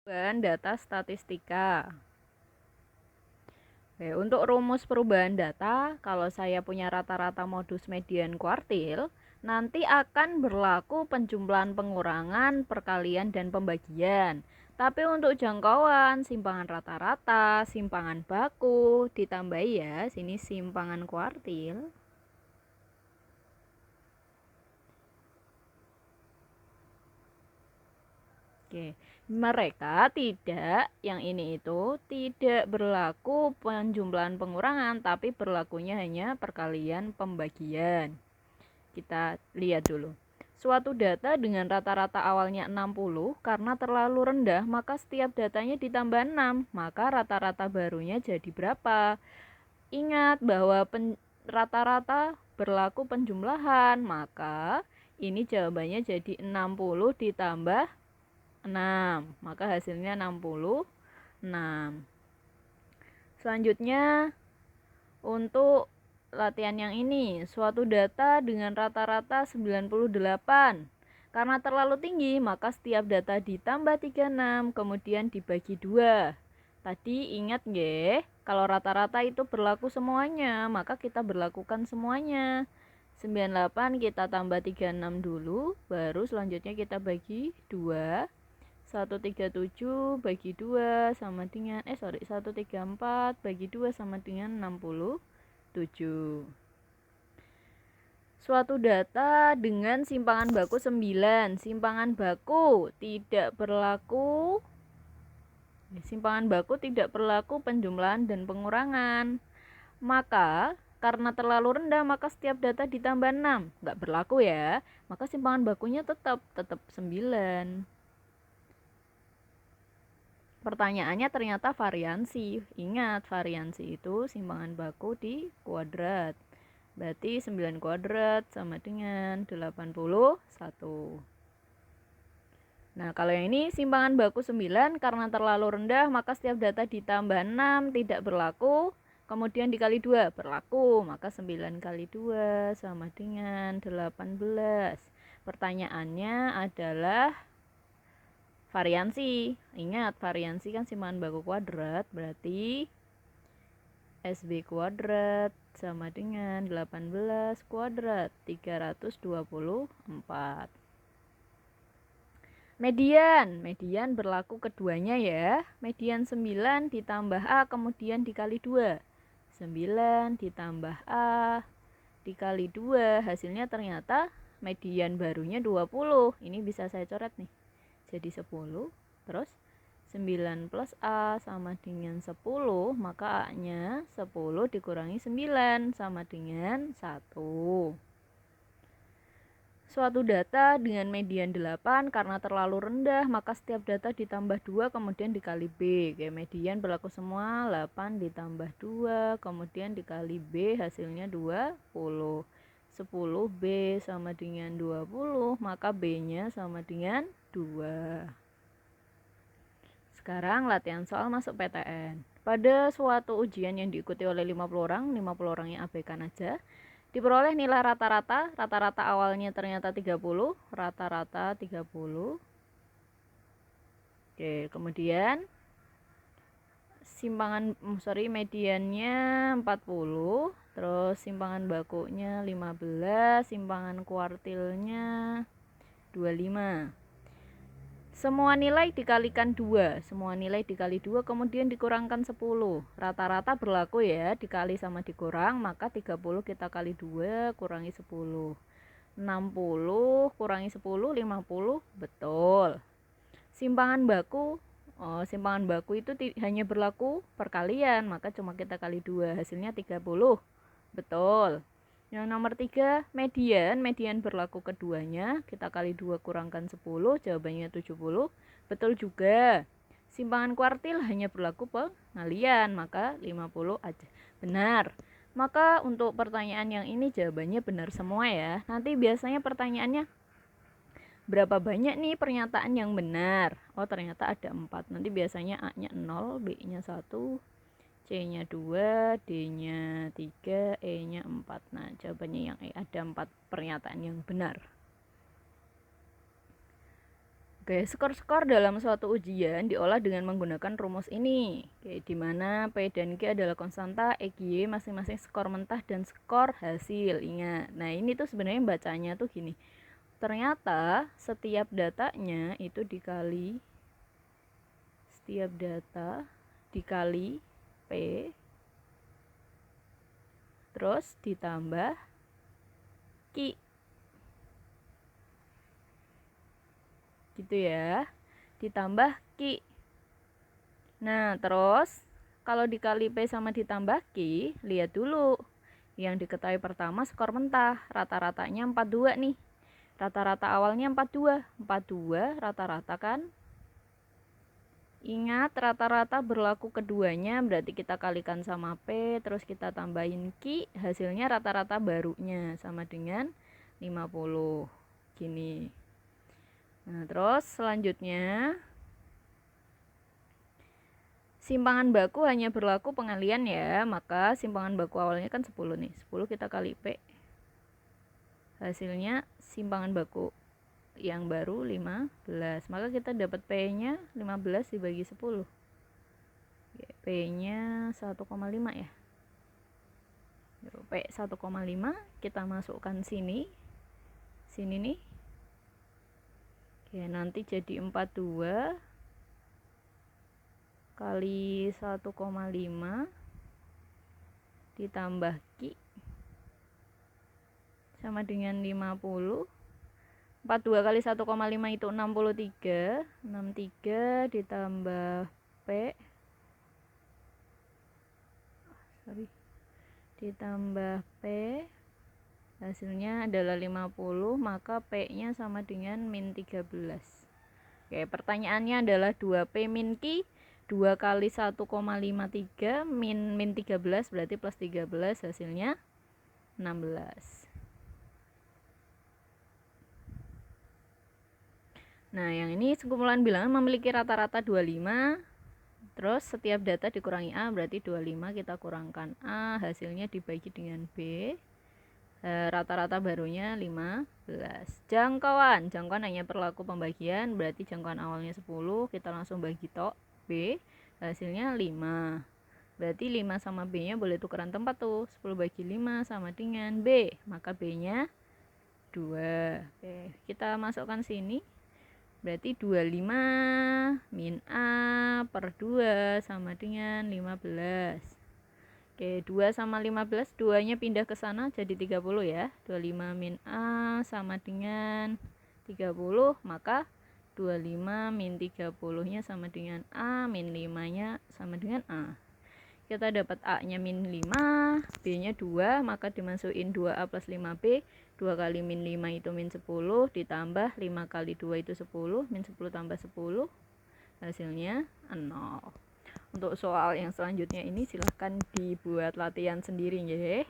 Perubahan data statistika. Oke, untuk rumus perubahan data, kalau saya punya rata-rata modus median kuartil, nanti akan berlaku penjumlahan pengurangan, perkalian, dan pembagian. Tapi untuk jangkauan, simpangan rata-rata, simpangan baku, ditambahi ya, sini simpangan kuartil. Oke, mereka tidak, yang ini itu tidak berlaku penjumlahan pengurangan, tapi berlakunya hanya perkalian pembagian. Kita lihat dulu. Suatu data dengan rata-rata awalnya 60 karena terlalu rendah, maka setiap datanya ditambah 6, maka rata-rata barunya jadi berapa? Ingat bahwa rata-rata berlaku penjumlahan, maka ini jawabannya jadi 60 ditambah 6, maka hasilnya 66. Selanjutnya untuk latihan yang ini, suatu data dengan rata-rata 98 karena terlalu tinggi, maka setiap data ditambah 36 kemudian dibagi 2. Tadi ingat nggih, kalau rata-rata itu berlaku semuanya, maka kita berlakukan semuanya. 98 kita tambah 36 dulu, baru selanjutnya kita bagi 2. 137 bagi 2 sama dengan 134 bagi 2 sama dengan 67. Suatu data dengan simpangan baku 9. Simpangan baku tidak berlaku penjumlahan dan pengurangan. Maka karena terlalu rendah, maka setiap data ditambah 6. Nggak berlaku ya. Maka simpangan bakunya tetap 9. Pertanyaannya ternyata variansi. Ingat, variansi itu simpangan baku di kuadrat. Berarti 9 kuadrat sama dengan 81. Nah, kalau yang ini simpangan baku 9 karena terlalu rendah, maka setiap data ditambah 6 tidak berlaku. Kemudian dikali 2 berlaku, maka 9 kali 2 sama dengan 18. Pertanyaannya adalah variansi. Ingat, variansi kan simpangan baku kuadrat, berarti SB kuadrat sama dengan 18 kuadrat, 324. Median berlaku keduanya ya. Median 9 ditambah A kemudian dikali 2. 9 ditambah A dikali 2, hasilnya ternyata median barunya 20. Ini bisa saya coret nih. Jadi 10, terus 9 plus A sama dengan 10, maka A-nya 10 dikurangi 9 sama dengan 1. Suatu data dengan median 8 karena terlalu rendah, maka setiap data ditambah 2 kemudian dikali B. Oke, median berlaku semua, 8 ditambah 2 kemudian dikali B, hasilnya 20. 10B sama dengan 20, maka B-nya sama dengan 2. Sekarang latihan soal masuk PTN. Pada suatu ujian yang diikuti oleh 50 orang, 50 orang yang abaikan aja, diperoleh nilai rata-rata awalnya ternyata 30, rata-rata 30. Oke, kemudian mediannya 40, terus simpangan bakunya 15, simpangan kuartilnya 25. Semua nilai dikalikan 2, kemudian dikurangkan 10. Rata-rata berlaku ya, dikali sama dikurang, maka 30 kita kali 2 kurangi 10. 60 kurangi 10, 50, betul. Simpangan baku itu hanya berlaku perkalian, maka cuma kita kali 2, hasilnya 30. Betul. Yang nomor 3, median berlaku keduanya, kita kali 2 kurangkan 10, jawabannya 70. Betul juga. Simpangan kuartil hanya berlaku pengalian, maka 50 aja. Benar. Maka untuk pertanyaan yang ini jawabannya benar semua ya. Nanti biasanya pertanyaannya berapa banyak nih pernyataan yang benar? Oh, ternyata ada 4. Nanti biasanya A-nya 0, B-nya 1, C-nya 2, D-nya 3, E-nya 4. Nah, jawabannya yang E, ada 4 pernyataan yang benar. Oke, skor-skor dalam suatu ujian diolah dengan menggunakan rumus ini. Oke, di mana P dan Q adalah konstanta, E, Y masing-masing skor mentah dan skor hasil. Ingat. Nah, ini tuh sebenarnya bacanya tuh gini. Ternyata setiap datanya itu dikali setiap data dikali P terus ditambah Q. Gitu ya. Ditambah Q. Nah, terus kalau dikali P sama ditambah Q, lihat dulu. Yang diketahui pertama skor mentah, rata-ratanya 42 nih. Rata-rata awalnya 42. 42 rata-rata kan? Ingat, rata-rata berlaku keduanya, berarti kita kalikan sama P, terus kita tambahin Q, hasilnya rata-rata barunya sama dengan 50. Gini. Nah, terus selanjutnya simpangan baku hanya berlaku pengalian ya, maka simpangan baku awalnya kan 10 nih. 10 kita kali P. Hasilnya simpangan baku yang baru 15. Maka kita dapat P-nya 15 dibagi 10. P-nya 1,5 ya. P 1,5 kita masukkan sini. Sini nih. Oke, nanti jadi 42 kali 1,5 ditambah Q sama dengan 50. 42 kali 1,5 itu 63. 63 ditambah P ditambah P hasilnya adalah 50, maka P nya sama dengan min 13. Oke, pertanyaannya adalah 2P min Q, 2 kali 1,53 min 13 berarti plus 13, hasilnya 16. Nah, yang ini sekumpulan bilangan memiliki rata-rata 25. Terus setiap data dikurangi A berarti 25, kita kurangkan A, hasilnya dibagi dengan B. Rata-rata barunya 15. Jangkauan hanya berlaku pembagian, berarti jangkauan awalnya 10, kita langsung bagi tok B, hasilnya 5. Berarti 5 sama B nya boleh tukeran tempat tuh. 10 bagi 5 sama dengan B, maka B nya 2. Oke, kita masukkan sini. Berarti 25 min A per 2 sama dengan 15. Oke, 2 sama 15, 2-nya pindah ke sana jadi 30 ya. 25 min A sama dengan 30, maka 25 min 30-nya sama dengan A, min 5-nya sama dengan A. Kita dapat A-nya min 5, B-nya 2, maka dimasukin 2A plus 5B. 2 kali min 5 itu min 10, ditambah 5 kali 2 itu 10, min 10 tambah 10, hasilnya 0. Untuk soal yang selanjutnya ini silahkan dibuat latihan sendiri ya.